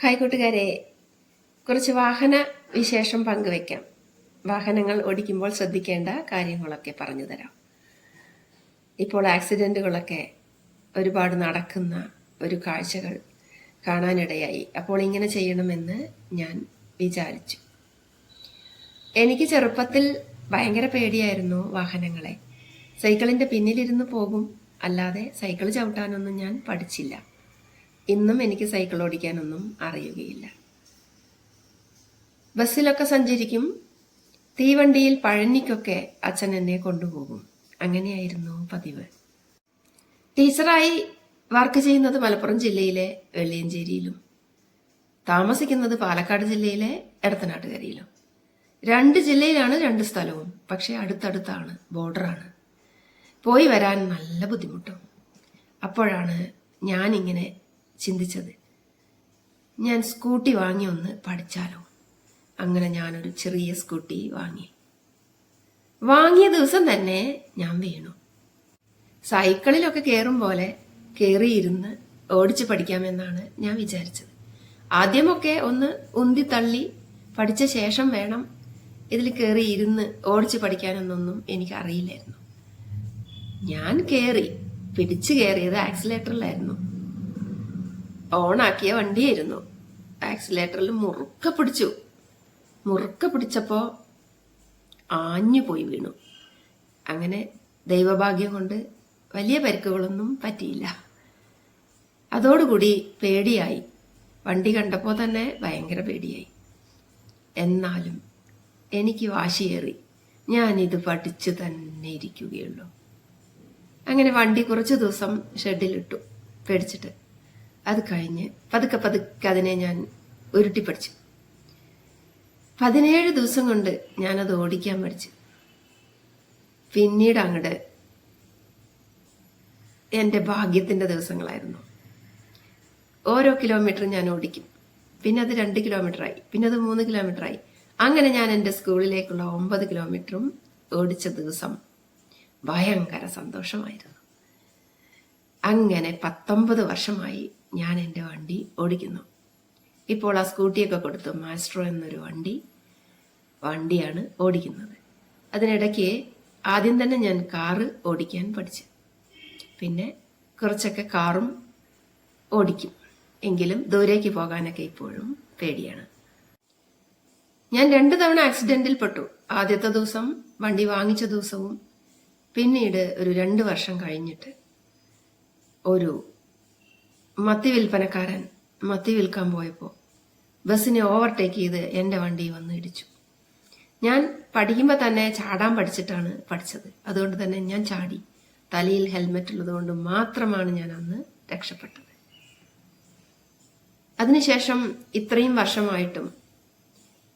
Hi കൂട്ടുകാരെ, കുറച്ച് വാഹന വിശേഷം പങ്കുവയ്ക്കാം. വാഹനങ്ങൾ ഓടിക്കുമ്പോൾ ശ്രദ്ധിക്കേണ്ട കാര്യങ്ങളൊക്കെ പറഞ്ഞു തരാം. ഇപ്പോൾ ആക്സിഡൻറ്റുകളൊക്കെ ഒരുപാട് നടക്കുന്ന ഒരു കാഴ്ചകൾ കാണാനിടയായി. അപ്പോൾ ഇങ്ങനെ ചെയ്യണമെന്ന് ഞാൻ വിചാരിച്ചു. എനിക്ക് ചെറുപ്പത്തിൽ ഭയങ്കര പേടിയായിരുന്നു വാഹനങ്ങളെ. സൈക്കിളിൻ്റെ പിന്നിലിരുന്ന് പോകും, അല്ലാതെ സൈക്കിൾ ചവിട്ടാനൊന്നും ഞാൻ പഠിച്ചില്ല. ഇന്നും എനിക്ക് സൈക്കിൾ ഓടിക്കാനൊന്നും അറിയുകയില്ല. ബസ്സിലൊക്കെ സഞ്ചരിക്കും. തീവണ്ടിയിൽ പഴനിക്കൊക്കെ അച്ഛൻ എന്നെ കൊണ്ടുപോകും. അങ്ങനെയായിരുന്നു പതിവ്. ടീച്ചറായി വർക്ക് ചെയ്യുന്നത് മലപ്പുറം ജില്ലയിലെ വെള്ളിയഞ്ചേരിയിലും താമസിക്കുന്നത് പാലക്കാട് ജില്ലയിലെ എടത്തനാട്ടുകരയിലും. 2 ജില്ലയിലാണ് 2 സ്ഥലവും, പക്ഷെ അടുത്തടുത്താണ്, ബോർഡറാണ്. പോയി വരാൻ നല്ല ബുദ്ധിമുട്ടും. അപ്പോഴാണ് ഞാനിങ്ങനെ ചിന്തിച്ചത്, ഞാൻ സ്കൂട്ടി വാങ്ങി ഒന്ന് പഠിച്ചാലോ. അങ്ങനെ ഞാനൊരു ചെറിയ സ്കൂട്ടി വാങ്ങിയ ദിവസം തന്നെ ഞാൻ വീണു. സൈക്കിളിലൊക്കെ കയറും പോലെ കയറിയിരുന്ന് ഓടിച്ച് പഠിക്കാമെന്നാണ് ഞാൻ വിചാരിച്ചത്. ആദ്യമൊക്കെ ഒന്ന് ഉന്തി തള്ളി പഠിച്ച ശേഷം വേണം ഇതിൽ കയറിയിരുന്ന് ഓടിച്ച് പഠിക്കാനെന്നൊന്നും എനിക്ക് അറിയില്ലായിരുന്നു. ഞാൻ പിടിച്ചു കയറിയത് ആക്സിലേറ്ററിലായിരുന്നു. ഓണാക്കിയ വണ്ടിയായിരുന്നു. ആക്സിലേറ്ററിൽ മുറുക്ക പിടിച്ചപ്പോൾ ആഞ്ഞു പോയി വീണു. അങ്ങനെ ദൈവഭാഗ്യം കൊണ്ട് വലിയ പരിക്കുകളൊന്നും പറ്റിയില്ല. അതോടുകൂടി പേടിയായി. വണ്ടി കണ്ടപ്പോൾ തന്നെ ഭയങ്കര പേടിയായി. എന്നാലും എനിക്ക് വാശിയേറി. ഞാനിത് പഠിച്ചു തന്നെ ഇരിക്കുകയുള്ളൂ. അങ്ങനെ വണ്ടി കുറച്ച് ദിവസം ഷെഡിലിട്ടു പേടിച്ചിട്ട്. അത് കഴിഞ്ഞ് പതുക്കെ അതിനെ ഞാൻ ഉരുട്ടി പഠിച്ചു. 17 ദിവസം കൊണ്ട് ഞാനത് ഓടിക്കാൻ പഠിച്ചു. പിന്നീട് അങ്ങോട്ട് എൻ്റെ ഭാഗ്യത്തിൻ്റെ ദിവസങ്ങളായിരുന്നു. ഓരോ കിലോമീറ്റർ ഞാൻ ഓടിക്കും. പിന്നെ അത് 2 കിലോമീറ്ററായി, പിന്നെ അത് 3 കിലോമീറ്ററായി. അങ്ങനെ ഞാൻ എൻ്റെ സ്കൂളിലേക്കുള്ള 9 കിലോമീറ്ററും ഓടിച്ച ദിവസം ഭയങ്കര സന്തോഷമായിരുന്നു. അങ്ങനെ 19 വർഷമായി ഞാൻ എൻ്റെ വണ്ടി ഓടിക്കുന്നു. ഇപ്പോൾ ആ സ്കൂട്ടിയൊക്കെ കൊടുത്തു മാസ്ട്രോ എന്നൊരു വണ്ടിയാണ് ഓടിക്കുന്നത്. അതിനിടയ്ക്ക് ആദ്യം തന്നെ ഞാൻ കാറ് ഓടിക്കാൻ പഠിച്ചു. പിന്നെ കുറച്ചൊക്കെ കാറും ഓടിക്കും. എങ്കിലും ദൂരേക്ക് പോകാനൊക്കെ ഇപ്പോഴും പേടിയാണ്. ഞാൻ 2 തവണ ആക്സിഡന്റിൽ പെട്ടു. ആദ്യത്തെ ദിവസം വണ്ടി വാങ്ങിച്ച ദിവസവും പിന്നീട് ഒരു 2 വർഷം കഴിഞ്ഞിട്ട് ഒരു മത്തി വിൽപ്പനക്കാരൻ മത്തി വിൽക്കാൻ പോയപ്പോൾ ബസ്സിനെ ഓവർടേക്ക് ചെയ്ത് എൻ്റെ വണ്ടി വന്ന് ഇടിച്ചു. ഞാൻ പഠിക്കുമ്പോൾ തന്നെ ചാടാൻ പഠിച്ചിട്ടാണ് പഠിച്ചത്. അതുകൊണ്ട് തന്നെ ഞാൻ ചാടി. തലയിൽ ഹെൽമെറ്റ് ഉള്ളതുകൊണ്ട് മാത്രമാണ് ഞാൻ അന്ന് രക്ഷപ്പെട്ടത്. അതിനുശേഷം ഇത്രയും വർഷമായിട്ടും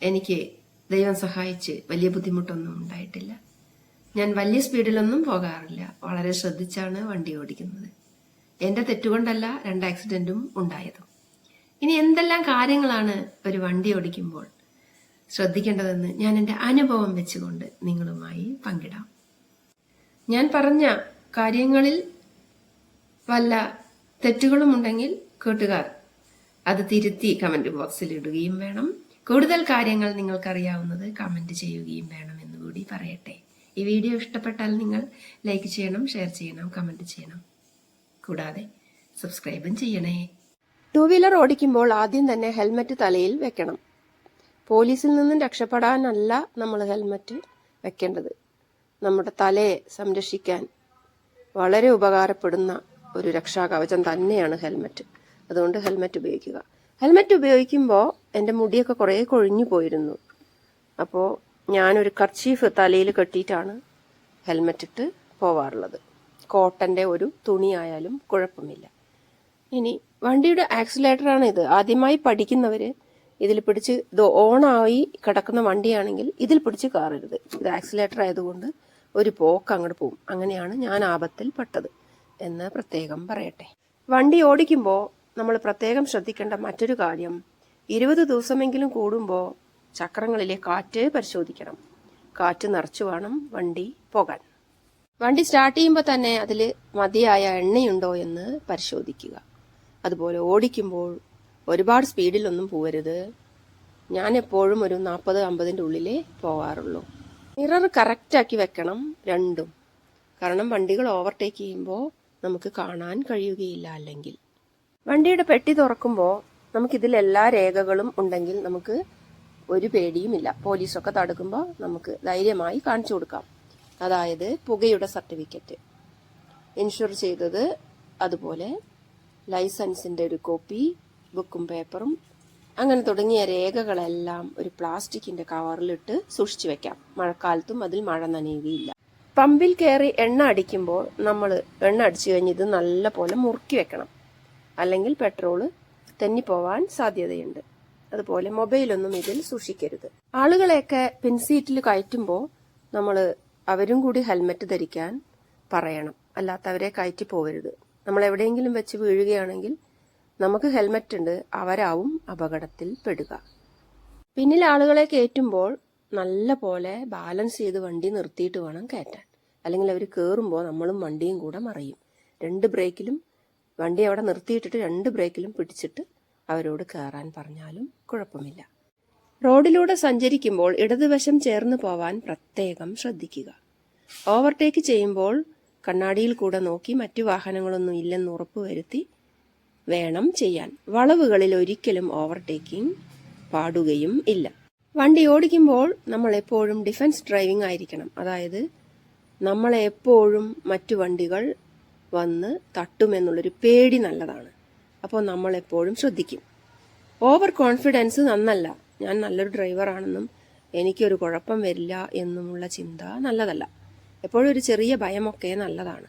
എനിക്ക് ദൈവം സഹായിച്ച് വലിയ ബുദ്ധിമുട്ടൊന്നും ഉണ്ടായിട്ടില്ല. ഞാൻ വലിയ സ്പീഡിലൊന്നും പോകാറില്ല. വളരെ ശ്രദ്ധിച്ചാണ് വണ്ടി ഓടിക്കുന്നത്. എൻ്റെ തെറ്റുകൊണ്ടല്ല 2 ആക്സിഡന്റും ഉണ്ടായതും. ഇനി എന്തെല്ലാം കാര്യങ്ങളാണ് ഒരു വണ്ടി ഓടിക്കുമ്പോൾ ശ്രദ്ധിക്കേണ്ടതെന്ന് ഞാൻ എൻ്റെ അനുഭവം വെച്ചുകൊണ്ട് നിങ്ങളുമായി പങ്കിടാം. ഞാൻ പറഞ്ഞ കാര്യങ്ങളിൽ വല്ല തെറ്റുകളും ഉണ്ടെങ്കിൽ കൂട്ടുകാർ അത് തിരുത്തി കമന്റ് ബോക്സിൽ ഇടുകയും വേണം. കൂടുതൽ കാര്യങ്ങൾ നിങ്ങൾക്കറിയാവുന്നത് കമന്റ് ചെയ്യുകയും വേണം എന്ന് കൂടി പറയട്ടെ. ഈ വീഡിയോ ഇഷ്ടപ്പെട്ടാൽ നിങ്ങൾ ലൈക്ക് ചെയ്യണം, ഷെയർ ചെയ്യണം, കമന്റ് ചെയ്യണം. കൂടാതെ സബ്സ്ക്രൈബും ചെയ്യണേ. 2 വീലർ ഓടിക്കുമ്പോൾ ആദ്യം തന്നെ ഹെൽമറ്റ് തലയിൽ വെക്കണം. പോലീസിൽ നിന്നും രക്ഷപ്പെടാനല്ല നമ്മൾ ഹെൽമറ്റ് വെക്കേണ്ടത്. നമ്മുടെ തലയെ സംരക്ഷിക്കാൻ വളരെ ഉപകാരപ്പെടുന്ന ഒരു രക്ഷാകവചം തന്നെയാണ് ഹെൽമറ്റ്. അതുകൊണ്ട് ഹെൽമറ്റ് ഉപയോഗിക്കുക. ഹെൽമറ്റ് ഉപയോഗിക്കുമ്പോൾ എൻ്റെ മുടിയൊക്കെ കുറേ കൊഴിഞ്ഞു പോയിരുന്നു. അപ്പോൾ ഞാനൊരു കർച്ചീഫ് തലയിൽ കെട്ടിയിട്ടാണ് ഹെൽമറ്റ് ഇട്ട് പോവാറുള്ളത്. കോട്ടൻ്റെ ഒരു തുണിയായാലും കുഴപ്പമില്ല. ഇനി വണ്ടിയുടെ ആക്സിലേറ്ററാണ് ഇത്. ആദ്യമായി പഠിക്കുന്നവർ ഇതിൽ പിടിച്ച് ഇത് ഓണായി കിടക്കുന്ന വണ്ടിയാണെങ്കിൽ ഇതിൽ പിടിച്ച് കയറരുത്. ഇത് ആക്സിലേറ്റർ ആയതുകൊണ്ട് ഒരു പോക്ക് അങ്ങോട്ട് പോകും. അങ്ങനെയാണ് ഞാൻ ആപത്തിൽ പെട്ടത് എന്ന് പ്രത്യേകം പറയട്ടെ. വണ്ടി ഓടിക്കുമ്പോൾ നമ്മൾ പ്രത്യേകം ശ്രദ്ധിക്കേണ്ട മറ്റൊരു കാര്യം, 20 ദിവസമെങ്കിലും കൂടുമ്പോൾ ചക്രങ്ങളിലെ കാറ്റ് പരിശോധിക്കണം. കാറ്റ് നിറച്ചു വേണം വണ്ടി പോകാൻ. വണ്ടി സ്റ്റാർട്ട് ചെയ്യുമ്പോൾ തന്നെ അതിൽ മതിയായ എണ്ണയുണ്ടോ എന്ന് പരിശോധിക്കുക. അതുപോലെ ഓടിക്കുമ്പോൾ ഒരുപാട് സ്പീഡിലൊന്നും പോവരുത്. ഞാൻ എപ്പോഴും ഒരു 40-50 ഉള്ളിലേ പോകാറുള്ളൂ. മിറർ കറക്റ്റാക്കി വെക്കണം രണ്ടും. കാരണം വണ്ടികൾ ഓവർടേക്ക് ചെയ്യുമ്പോൾ നമുക്ക് കാണാൻ കഴിയുകയില്ല. അല്ലെങ്കിൽ വണ്ടിയുടെ പെട്ടി തുറക്കുമ്പോൾ നമുക്കിതിൽ എല്ലാ രേഖകളും ഉണ്ടെങ്കിൽ നമുക്ക് ഒരു പേടിയുമില്ല. പോലീസൊക്കെ തടുക്കുമ്പോൾ നമുക്ക് ധൈര്യമായി കാണിച്ചു കൊടുക്കാം. അതായത് പുകയുടെ സർട്ടിഫിക്കറ്റ്, ഇൻഷുർ ചെയ്തത്, അതുപോലെ ലൈസൻസിന്റെ ഒരു കോപ്പി, ബുക്കും പേപ്പറും, അങ്ങനെ തുടങ്ങിയ രേഖകളെല്ലാം ഒരു പ്ലാസ്റ്റിക്കിന്റെ കവറിലിട്ട് സൂക്ഷിച്ചു വെക്കാം. മഴക്കാലത്തും അതിൽ മഴ നനയുകയില്ല. പമ്പിൽ കയറി എണ്ണ അടിക്കുമ്പോൾ നമ്മൾ എണ്ണ അടിച്ചു കഴിഞ്ഞ് ഇത് നല്ല പോലെ മുറുക്കി വെക്കണം. അല്ലെങ്കിൽ പെട്രോള് തെന്നിപ്പോവാൻ സാധ്യതയുണ്ട്. അതുപോലെ മൊബൈലൊന്നും ഇതിൽ സൂക്ഷിക്കരുത്. ആളുകളെയൊക്കെ പിൻസീറ്റിൽ കയറ്റുമ്പോൾ നമ്മൾ അവരും കൂടി ഹെൽമെറ്റ് ധരിക്കാൻ പറയണം. അല്ലാത്തവരെ കയറ്റി പോകരുത്. നമ്മൾ എവിടെയെങ്കിലും വെച്ച് വീഴുകയാണെങ്കിൽ നമുക്ക് ഹെൽമെറ്റ് ഉണ്ട്, അവരാവും അപകടത്തിൽ പെടുക. പിന്നിൽ ആളുകളെ കയറ്റുമ്പോൾ നല്ല പോലെ ബാലൻസ് ചെയ്ത് വണ്ടി നിർത്തിയിട്ട് വേണം കയറ്റാൻ. അല്ലെങ്കിൽ അവർ കയറുമ്പോൾ നമ്മളും വണ്ടിയും കൂടെ മറിയും. 2 ബ്രേക്കിലും വണ്ടി അവിടെ നിർത്തിയിട്ടിട്ട് 2 ബ്രേക്കിലും പിടിച്ചിട്ട് അവരോട് കയറാൻ പറഞ്ഞാലും കുഴപ്പമില്ല. റോഡിലൂടെ സഞ്ചരിക്കുമ്പോൾ ഇടതുവശം ചേർന്ന് പോവാൻ പ്രത്യേകം ശ്രദ്ധിക്കുക. ഓവർടേക്ക് ചെയ്യുമ്പോൾ കണ്ണാടിയിൽ കൂടെ നോക്കി മറ്റു വാഹനങ്ങളൊന്നും ഇല്ലെന്ന് ഉറപ്പുവരുത്തി വേണം ചെയ്യാൻ. വളവുകളിൽ ഒരിക്കലും ഓവർടേക്കിംഗ് പാടുകയും ഇല്ല. വണ്ടി ഓടിക്കുമ്പോൾ നമ്മൾ എപ്പോഴും ഡിഫൻസ് ഡ്രൈവിംഗ് ആയിരിക്കണം. അതായത് നമ്മളെ എപ്പോഴും മറ്റു വണ്ടികൾ വന്ന് തട്ടുമെന്നുള്ളൊരു പേടി നല്ലതാണ്. അപ്പോൾ നമ്മൾ എപ്പോഴും ശ്രദ്ധിക്കും. ഓവർ കോൺഫിഡൻസ് നന്നല്ല. ഞാൻ നല്ലൊരു ഡ്രൈവറാണെന്നും എനിക്കൊരു കുഴപ്പം വരില്ല എന്നുമുള്ള ചിന്ത നല്ലതല്ല. എപ്പോഴും ഒരു ചെറിയ ഭയമൊക്കെ നല്ലതാണ്.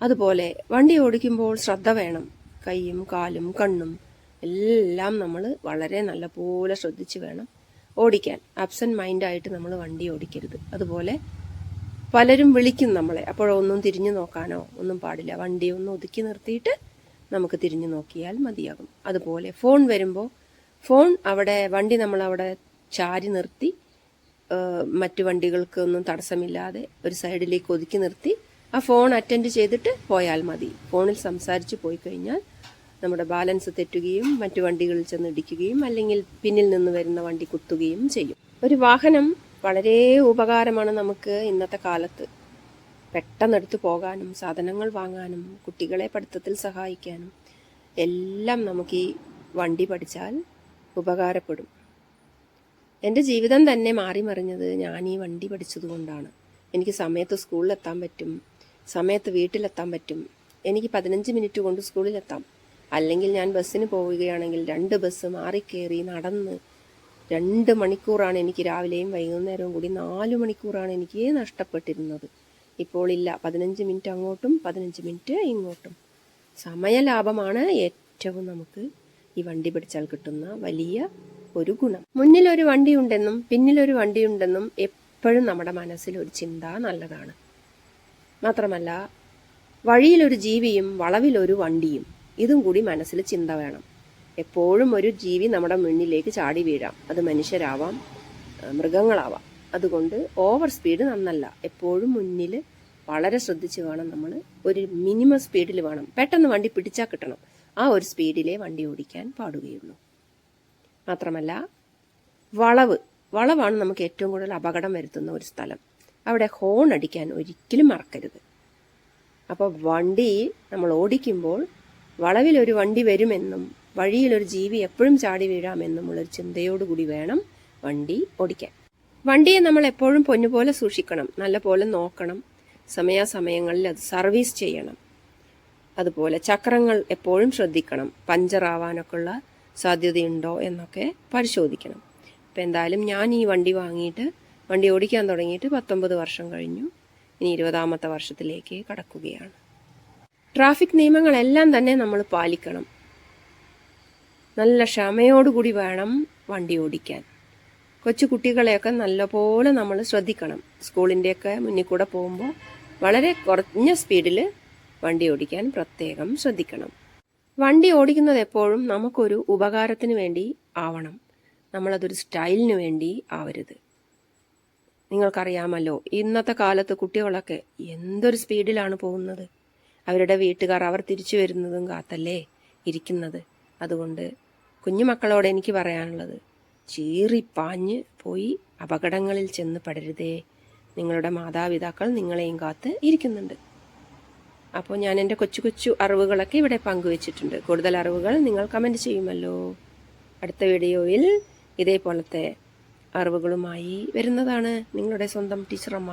അതുപോലെ വണ്ടി ഓടിക്കുമ്പോൾ ശ്രദ്ധ വേണം. കൈയും കാലും കണ്ണും എല്ലാം നമ്മൾ വളരെ നല്ല പോലെ ശ്രദ്ധിച്ച് വേണം ഓടിക്കാൻ. ആബ്സെന്റ് മൈൻഡായിട്ട് നമ്മൾ വണ്ടി ഓടിക്കരുത്. അതുപോലെ പലരും വിളിക്കും നമ്മളെ, അപ്പോഴൊന്നും തിരിഞ്ഞു നോക്കാനോ ഒന്നും പാടില്ല. വണ്ടി ഒന്ന് ഒതുക്കി നിർത്തിയിട്ട് നമുക്ക് തിരിഞ്ഞു നോക്കിയാൽ മതിയാകും. അതുപോലെ ഫോൺ വരുമ്പോൾ ഫോൺ അവിടെ വണ്ടി നമ്മളവിടെ ചാരി നിർത്തി മറ്റു വണ്ടികൾക്ക് ഒന്നും തടസ്സമില്ലാതെ ഒരു സൈഡിലേക്ക് ഒതുക്കി നിർത്തി ആ ഫോൺ അറ്റൻഡ് ചെയ്തിട്ട് പോയാൽ മതി. ഫോണിൽ സംസാരിച്ച് പോയി കഴിഞ്ഞാൽ നമ്മുടെ ബാലൻസ് തെറ്റുകയും മറ്റു വണ്ടികളിൽ ചെന്ന് ഇടിക്കുകയും അല്ലെങ്കിൽ പിന്നിൽ നിന്ന് വരുന്ന വണ്ടി കുത്തുകയും ചെയ്യും. ഒരു വാഹനം വളരെ ഉപകാരമാണ് നമുക്ക് ഇന്നത്തെ കാലത്ത്. പെട്ടെന്നെടുത്ത് പോകാനും സാധനങ്ങൾ വാങ്ങാനും കുട്ടികളെ പഠിത്തത്തിൽ സഹായിക്കാനും എല്ലാം നമുക്ക് ഈ വണ്ടി പഠിച്ചാൽ ഉപകാരപ്പെടും. എൻ്റെ ജീവിതം തന്നെ മാറിമറിഞ്ഞത് ഞാൻ ഈ വണ്ടി പഠിച്ചതുകൊണ്ടാണ്. എനിക്ക് സമയത്ത് സ്കൂളിലെത്താൻ പറ്റും, സമയത്ത് വീട്ടിലെത്താൻ പറ്റും. എനിക്ക് 15 മിനിറ്റ് കൊണ്ട് സ്കൂളിലെത്താം. അല്ലെങ്കിൽ ഞാൻ ബസ്സിന് പോവുകയാണെങ്കിൽ 2 ബസ് മാറിക്കയറി നടന്ന് 2 മണിക്കൂറാണ് എനിക്ക് രാവിലെയും വൈകുന്നേരവും കൂടി 4 മണിക്കൂറാണ് എനിക്ക് നഷ്ടപ്പെട്ടിരുന്നത്. ഇപ്പോൾ ഇല്ല, 15 മിനിറ്റ് അങ്ങോട്ടും 15 മിനിറ്റ് ഇങ്ങോട്ടും. സമയലാഭമാണ് ഏറ്റവും നമുക്ക് ഈ വണ്ടി പിടിച്ചാൽ കിട്ടുന്ന വലിയ ഒരു ഗുണം. മുന്നിലൊരു വണ്ടിയുണ്ടെന്നും പിന്നിലൊരു വണ്ടിയുണ്ടെന്നും എപ്പോഴും നമ്മുടെ മനസ്സിൽ ഒരു ചിന്ത നല്ലതാണ്. മാത്രമല്ല വഴിയിലൊരു ജീവിയും വളവിലൊരു വണ്ടിയും, ഇതും കൂടി മനസ്സിൽ ചിന്ത വേണം. എപ്പോഴും ഒരു ജീവി നമ്മുടെ മുന്നിലേക്ക് ചാടി വീഴാം. അത് മനുഷ്യരാവാം, മൃഗങ്ങളാവാം. അതുകൊണ്ട് ഓവർ സ്പീഡ് നന്നല്ല. എപ്പോഴും മുന്നിൽ വളരെ ശ്രദ്ധിച്ച് വേണം നമ്മൾ. ഒരു മിനിമം സ്പീഡിൽ വേണം. പെട്ടെന്ന് വണ്ടി പിടിച്ചാൽ കിട്ടണം. ആ ഒരു സ്പീഡിലേ വണ്ടി ഓടിക്കാൻ പാടുകയുള്ളൂ. മാത്രമല്ല വളവാണ് നമുക്ക് ഏറ്റവും കൂടുതൽ അപകടം വരുത്തുന്ന ഒരു സ്ഥലം. അവിടെ ഹോൺ അടിക്കാൻ ഒരിക്കലും മറക്കരുത്. അപ്പോൾ വണ്ടി നമ്മൾ ഓടിക്കുമ്പോൾ വളവിലൊരു വണ്ടി വരുമെന്നും വഴിയിലൊരു ജീവി എപ്പോഴും ചാടി വീഴാമെന്നുമുള്ളൊരു ചിന്തയോടുകൂടി വേണം വണ്ടി ഓടിക്കാൻ. വണ്ടിയെ നമ്മൾ എപ്പോഴും പൊന്നുപോലെ സൂക്ഷിക്കണം, നല്ല പോലെ നോക്കണം. സമയാസമയങ്ങളിൽ അത് സർവീസ് ചെയ്യണം. അതുപോലെ ചക്രങ്ങൾ എപ്പോഴും ശ്രദ്ധിക്കണം. പഞ്ചറാവാനൊക്കെ ഉള്ള സാധ്യതയുണ്ടോ എന്നൊക്കെ പരിശോധിക്കണം. ഇപ്പം എന്തായാലും ഞാൻ ഈ വണ്ടി വാങ്ങിയിട്ട് വണ്ടി ഓടിക്കാൻ തുടങ്ങിയിട്ട് 19 വർഷം കഴിഞ്ഞു. ഇനി 20ാമത്തെ വർഷത്തിലേക്ക് കടക്കുകയാണ്. ട്രാഫിക് നിയമങ്ങളെല്ലാം തന്നെ നമ്മൾ പാലിക്കണം. നല്ല ക്ഷമയോടുകൂടി വേണം വണ്ടി ഓടിക്കാൻ. കൊച്ചു കുട്ടികളെയൊക്കെ നല്ലപോലെ നമ്മൾ ശ്രദ്ധിക്കണം. സ്കൂളിൻ്റെയൊക്കെ മുന്നിൽ കൂടെ പോകുമ്പോൾ വളരെ കുറഞ്ഞ സ്പീഡിൽ വണ്ടി ഓടിക്കാൻ പ്രത്യേകം ശ്രദ്ധിക്കണം. വണ്ടി ഓടിക്കുന്നത് എപ്പോഴും നമുക്കൊരു ഉപകാരത്തിന് വേണ്ടി ആവണം. നമ്മളതൊരു സ്റ്റൈലിന് വേണ്ടി ആവരുത്. നിങ്ങൾക്കറിയാമല്ലോ, ഇന്നത്തെ കാലത്ത് കുട്ടികളൊക്കെ എന്തൊരു സ്പീഡിലാണ് പോകുന്നത്. അവരുടെ വീട്ടുകാർ അവർ തിരിച്ചു വരുന്നതും കാത്തല്ലേ ഇരിക്കുന്നത്. അതുകൊണ്ട് കുഞ്ഞുമക്കളോട് എനിക്ക് പറയാനുള്ളത്, ചീറിപ്പാഞ്ഞ് പോയി അപകടങ്ങളിൽ ചെന്ന് പെടരുതേ. നിങ്ങളുടെ മാതാപിതാക്കൾ നിങ്ങളെയും കാത്ത് ഇരിക്കുന്നുണ്ട്. അപ്പോൾ ഞാൻ എൻ്റെ കൊച്ചു കൊച്ചു അറിവുകളൊക്കെ ഇവിടെ പങ്കുവച്ചിട്ടുണ്ട്. കൂടുതൽ അറിവുകൾ നിങ്ങൾ കമൻറ്റ് ചെയ്യുമല്ലോ. അടുത്ത വീഡിയോയിൽ ഇതേപോലത്തെ അറിവുകളുമായി വരുന്നതാണ് നിങ്ങളുടെ സ്വന്തം ടീച്ചറമ്മ.